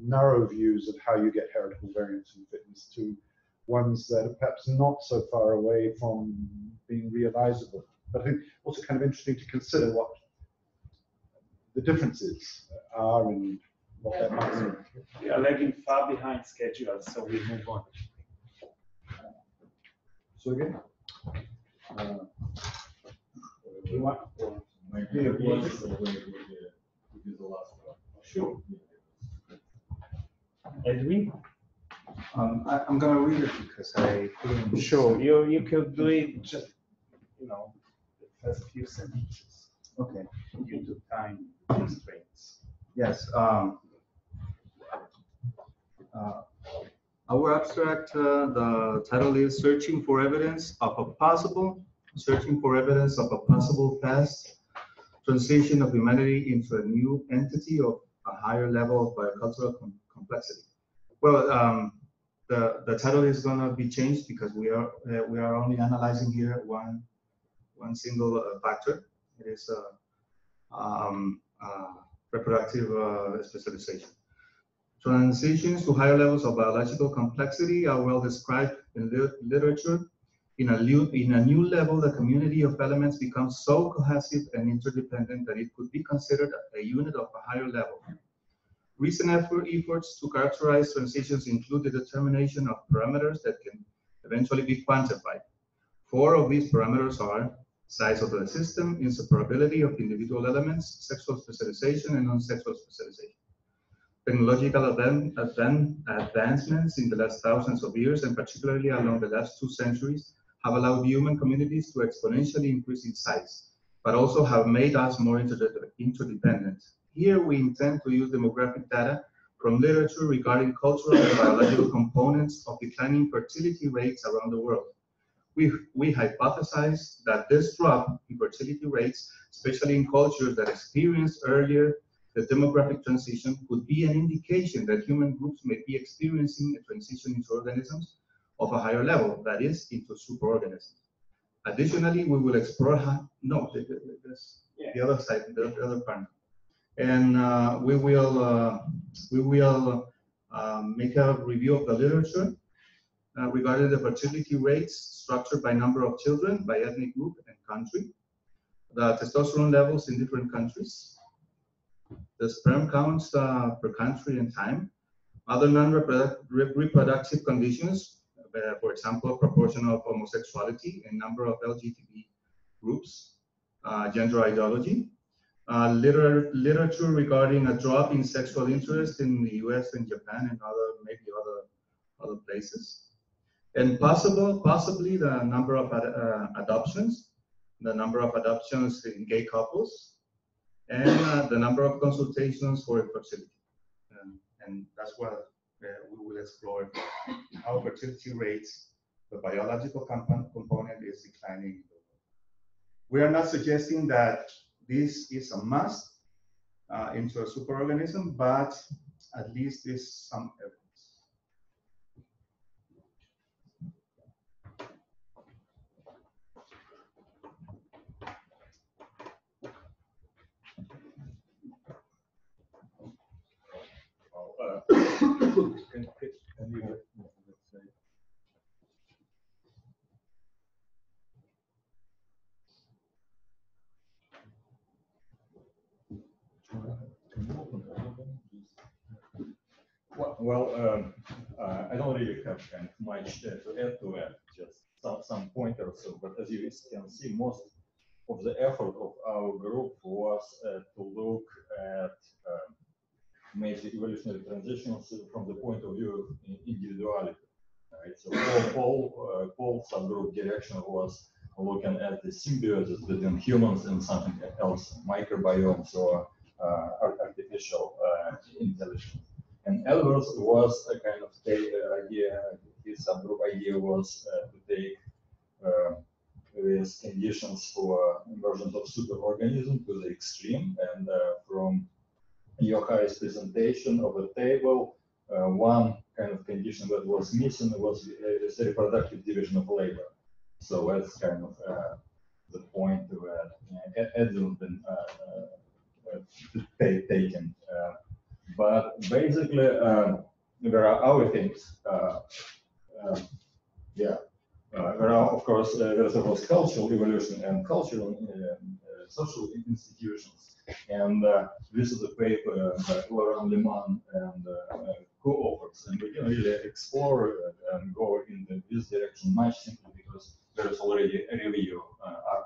narrow views of how you get heritable variance and fitness to ones that are perhaps not so far away from being realizable. But I think also kind of interesting to consider what the differences are and what that might mean. We are lagging far behind schedule, so we move on. So again, you want? My idea was the way we did the last one. Sure. Edwin? I'm going to read it because I couldn't. Sure, you could do it just, the first few sentences. Okay. Due to time constraints. Yes. Our abstract, the title is Searching for Evidence of a Possible Fast Transition of Humanity into a New Entity of a Higher Level of Biocultural Complexity. Well, the title is going to be changed because we are only analyzing here one single factor. It is reproductive specialization. Transitions to higher levels of biological complexity are well described in literature. In a new level, the community of elements becomes so cohesive and interdependent that it could be considered a unit of a higher level. Recent efforts to characterize transitions include the determination of parameters that can eventually be quantified. 4 of these parameters are size of the system, inseparability of individual elements, sexual specialization, and non-sexual specialization. Technological advancements in the last thousands of years, and particularly along the last 2 centuries, have allowed human communities to exponentially increase in size, but also have made us more interdependent. Here we intend to use demographic data from literature regarding cultural and biological components of declining fertility rates around the world. We hypothesize that this drop in fertility rates, especially in cultures that experienced earlier the demographic transition, could be an indication that human groups may be experiencing a transition into organisms of a higher level, that is, into superorganisms. Additionally, we will explore the other side, the other part. And we will make a review of the literature regarding the fertility rates structured by number of children, by ethnic group and country, the testosterone levels in different countries, the sperm counts per country and time, Other non-reproductive conditions, for example, proportion of homosexuality and number of LGBT groups, gender ideology, literature regarding a drop in sexual interest in the US and Japan and maybe other places. And possibly the number of adoptions in gay couples, and the number of consultations for fertility. And that's what we will explore, how fertility rates, the biological component is declining. We are not suggesting that this is a must into a superorganism, but at least there's some evidence. Can you, let's say, I don't really have kind of much to add to it, just some pointers. But as you can see, most of the effort of our group was to look at major evolutionary transitions from the point of view of individuality. Right? So Paul's subgroup direction was looking at the symbiosis between humans and something else, microbiomes or artificial intelligence. And Elver's was a kind of idea, his subgroup idea was to take various conditions for emergence of superorganism to the extreme. And from Yochai's presentation of a table, one kind of condition that was missing was the reproductive division of labor. So that's kind of the point where Edwin been taken. But basically, there are other things. There are, of course, there's cultural evolution and cultural social institutions. And this is a paper by Laurent Leman and co-authors. And we can really explore and go in this direction much simply because there is already a review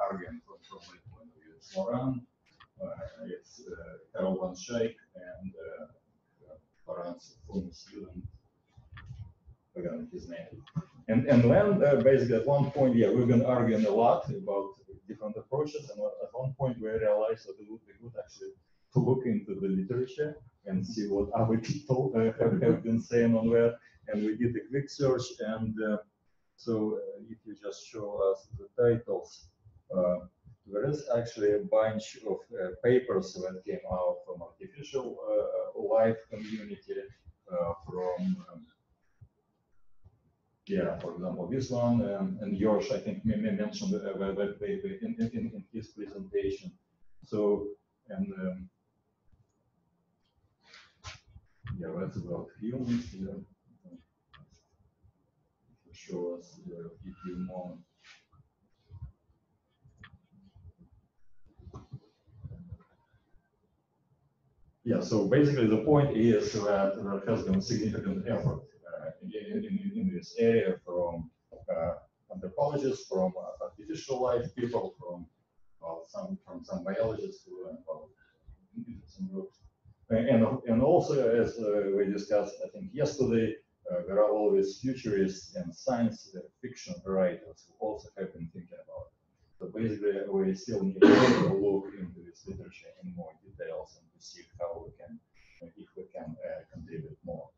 argument from my point of view. It's Laurent, it's Carol van Schaik, and Laurent's former student, I forgot his name. And then basically at one point, we've been arguing a lot about different approaches, and at one point we realized that it would be good actually to look into the literature and see what other people have been saying on that. And we did a quick search, and so if you just show us the titles, there is actually a bunch of papers that came out from artificial life community, from for example, this one, and Josh, I think, mentioned that paper in his presentation. So, and that's about humans here. Show us a few more. So basically the point is that there has been significant effort in this area from anthropologists, from artificial life people, from some biologists who are involved in some groups. And also, as we discussed, I think yesterday, there are always futurists and science fiction writers who also have been thinking about it. So basically, we still need to look into this literature in more details and to see how we can, if we can contribute more.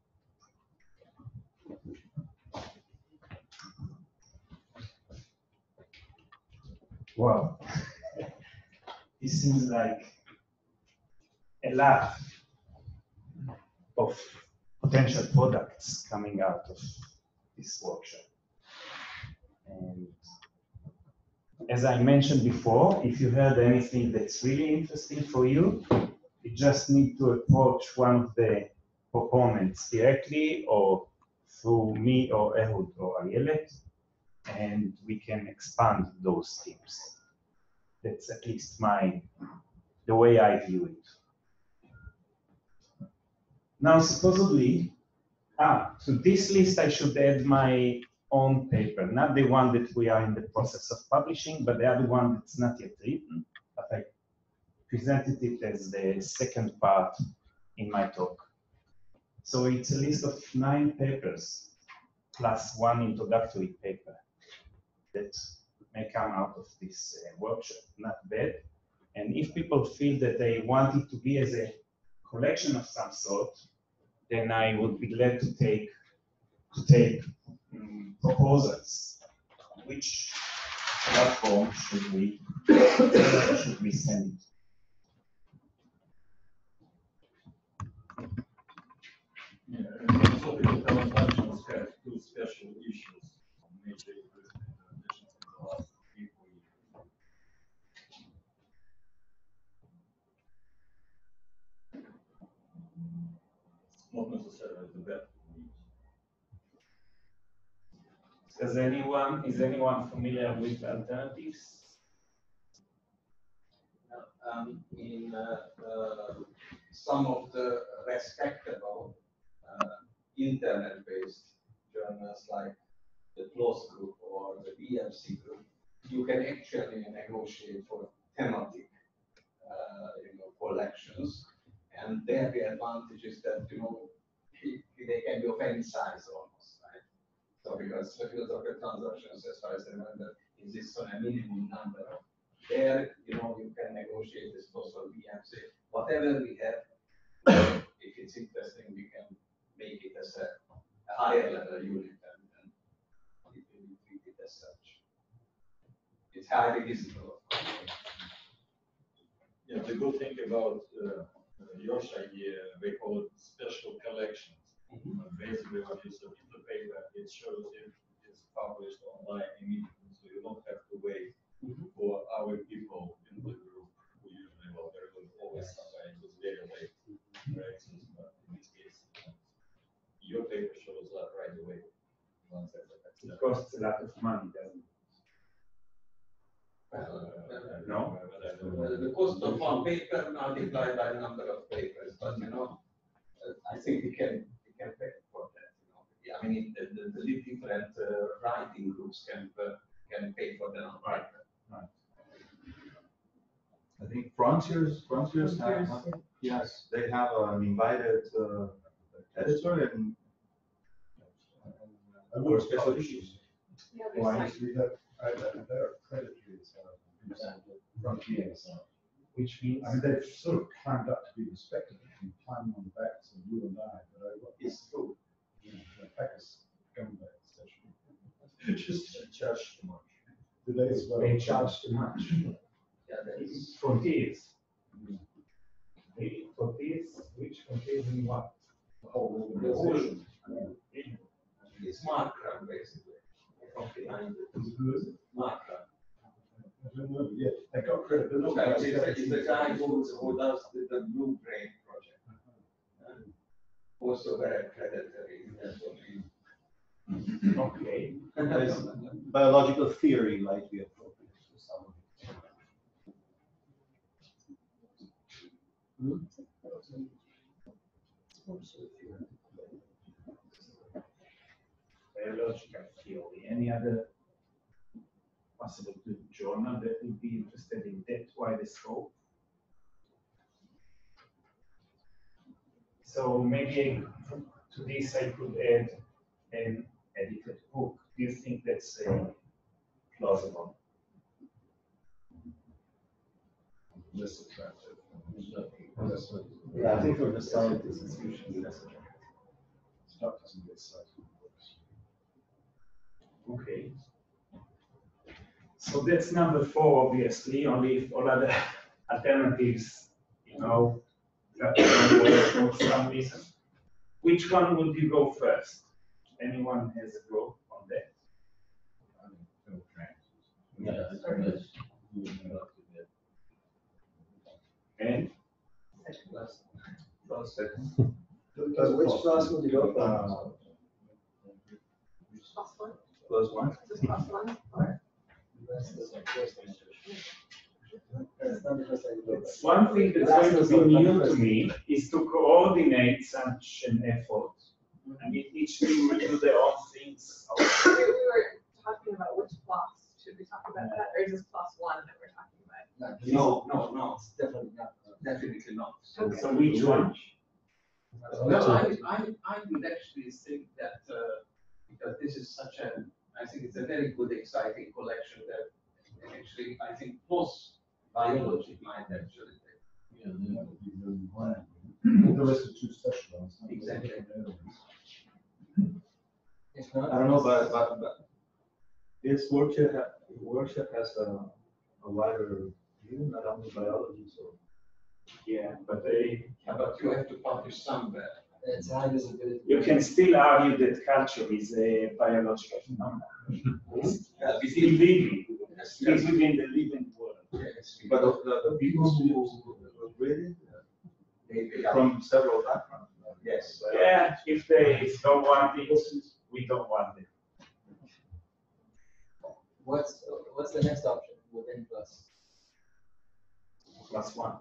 Wow. It seems like a lot of potential products coming out of this workshop. And as I mentioned before, if you heard anything that's really interesting for you, you just need to approach one of the proponents directly or through me or Ehud or Ayelet, and we can expand those themes. That's at least the way I view it. Now, supposedly, To this list, I should add my own paper, not the one that we are in the process of publishing, but the other one that's not yet written, but I presented it as the second part in my talk. So it's a list of 9 papers plus one introductory paper that may come out of this workshop. Not bad. And if people feel that they want it to be as a collection of some sort, then I would be glad to take proposals. Which platform should we send it? Yeah, and so the transactions have 2 special issues on major conditions in the last 3-4 years. It's not necessarily the best news. Is anyone familiar with alternatives? In some of the respectable internet-based journals like the Close Group or the BMC Group, you can actually negotiate for thematic collections. And there the advantage is that they can be of any size almost, right? So because philosophical transactions, as far as I remember, insist on a minimum number of. There, you can negotiate this also BMC. Whatever we have, if it's interesting, we can make it as a higher level unit and it will be treated as such. It's highly visible. Yeah, the good thing about Josh's idea, they call it special collections. Basically, when you submit the paper, it shows if it's published online immediately, so you don't have to wait for our people in the group who usually, there will always somebody who's very late for access, but in this case, your paper shows up right away. Once it costs a lot of money, doesn't it? No? The cost of one paper multiplied by the number of papers, but I think we can pay for that. I mean, the different writing groups can pay for the number. Right. I think Frontiers have, yes, they have an invited editor and for special issues. Well, actually, they're predatory Frontiers, Which means, I mean, they've sort of climbed up to be respected and climbing on the backs of you and I, but it's true. The Packers government station. Just charge too much. Do they as well? they charge too much. Yeah, that is. Frontiers. Frontiers, which Frontiers in what? The whole The whole, organization. it's Markram basically. From behind it. Who is it? Markram. I don't know, yeah, they got credibility. It's the guy who does the Blue Brain project. Also very predatory. Okay. Biological theory might be appropriate for some of Biological theory. Any other possible journal that would be interested in that wide scope? So maybe to this I could add an edited book. Do you think that's plausible? Less attractive. Yeah, I think for the scientists, it's usually less attractive. Stuff doesn't get cited in books. Okay. So that's number 4, obviously. Only if all other alternatives, that don't work for some reason. Which one would you go first? Anyone has a go on that? And? Second. Which class would you go for? Plus one. One thing that's going to be new to me is to coordinate such an effort. I mean, each team will do their own things. We were talking about which class. Should we talk about that, or is this class one that we're talking about? No, it's definitely not. Definitely not. Okay. So which one? No, I would actually think that, because this is such a, I think it's a very good, exciting collection that actually, I think plus biology might actually take. The rest are too specialized. Exactly. I don't know, but this workshop has a wider view, not only biology, so. Yeah, but they, But you have to publish somewhere. It's high visibility. you can still argue that culture is a biological phenomenon. It's still living. It's within the living world. But the people who read it, from several backgrounds. Yes. Yeah, if they don't want it, we don't want it. What's the next option within plus? Plus one.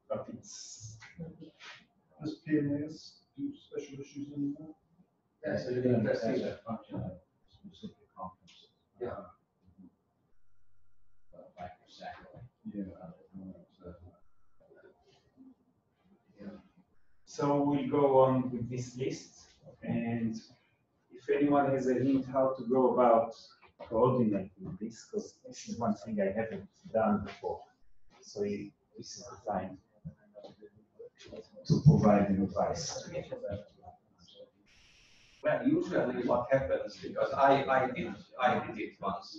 But it's, Does PMAS do special issues anymore? That's a really interesting. Specific conferences. Yeah. Like yeah. so we'll go on with this list, and if anyone has a hint how to go about coordinating this, because this is one thing I haven't done before. So this is the time to provide an advice. Well, usually what happens, because I did it once.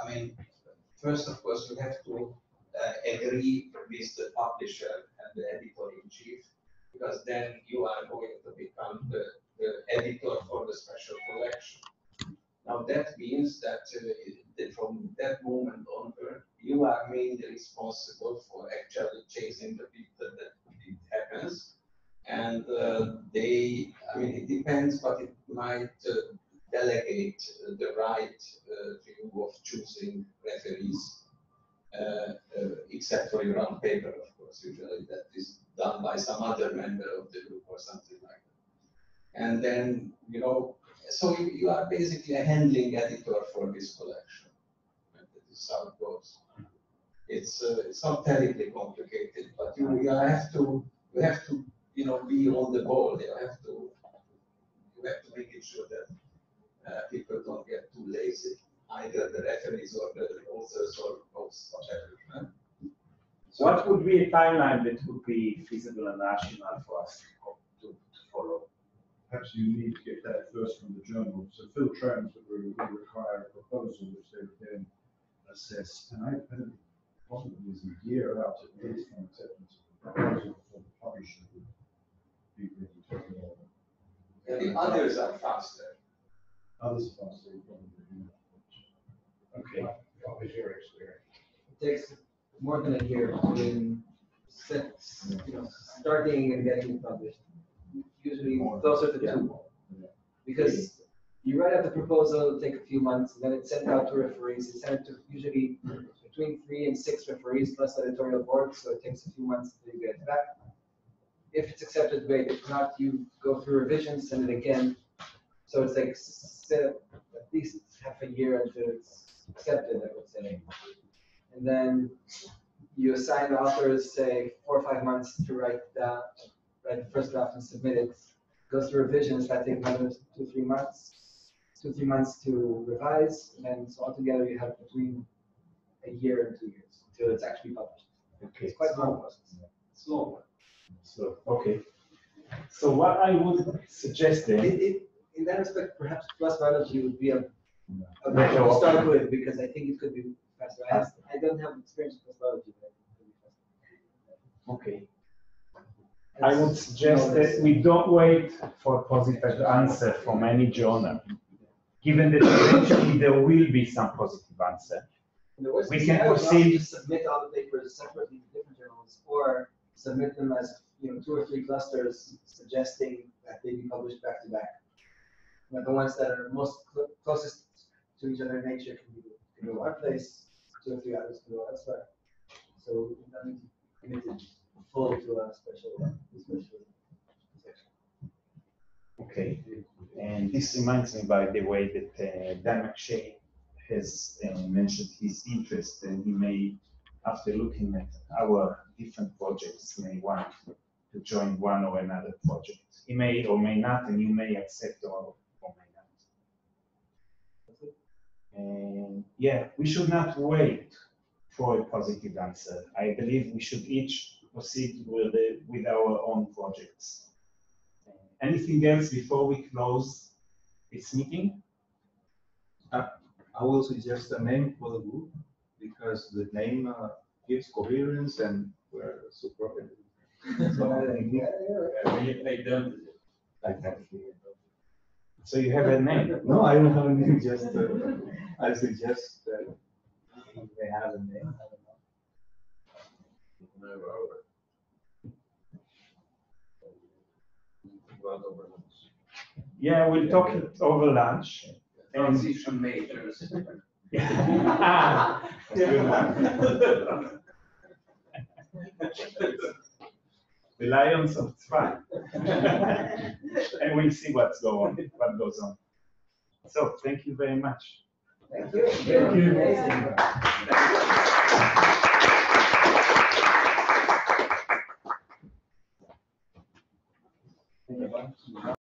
I mean, first, of course, you have to agree with the publisher and the editor-in-chief, because then you are going to become the editor for the special collection. Now, that means that from that moment onward, you are mainly responsible for actually chasing the people that it happens. And I mean, it depends, but it might delegate the right to you of choosing referees, except for your own paper, of course. Usually that is done by some other member of the group or something like that. And then, you know, so you are basically a handling editor for this collection. And that is how it goes. It's not terribly complicated, but you have to you know, be on the ball. You have to make it sure that people don't get too lazy, either the referees or the authors or whatever. What would be a timeline that would be feasible and rational for us to follow? Perhaps you need to get that first from the journal. So Phil Trans would require a proposal which they would then assess. And I think possibly is a year out at least from acceptance of the proposal before the publisher would be ready to take it over. The others are faster. Others are faster, probably. Okay. What was your experience? It takes more than a year between starting and getting it published. Usually closer to 2. Because you write out the proposal, it'll take a few months, and then it's sent out to referees. It's sent to usually between 3 and 6 referees plus editorial board, so it takes a few months until you get it back. If it's accepted, great. If not, you go through revisions, send it again. So it's like at least half a year until it's accepted, I would say. And then you assign the authors, say, 4 or 5 months to write the first draft and submit it. Goes through revisions, that takes another 2-3 months. 2-3 months to revise, and so altogether you have between a year and 2 years until it's actually published. Okay. It's quite long process. Slow. So, okay. So what I would suggest then, In that respect, perhaps plus biology would be a better to start option. with, because I think it could be faster. I don't have experience with plus biology, but I think it could be faster. Okay. I would suggest that we don't wait for a positive answer from any journal, given that eventually there will be some positive answer. We can proceed. To submit all the papers separately to different journals, or submit them as 2 or 3 clusters suggesting that they be published back to back. But the ones that are most closest to each other in nature can go one place, 2 or 3 others can go elsewhere. So we don't need to commit to full to a special section. Okay, and this reminds me, by the way, that Dan McShay has mentioned his interest, and he may, after looking at our different projects, may want to join one or another project. He may or may not, and you may accept or may not. And yeah, we should not wait for a positive answer. I believe we should each proceed with our own projects. Anything else before we close this meeting? I will suggest a name for the group because the name gives coherence and we're super. So you have a name? No, I don't have a name. Just I suggest that they have a name. Yeah, we'll talk it over lunch. Transition majors. Good one. The Lions of Thrive. And we'll see what goes on. So thank you very much. Thank you. Thank you.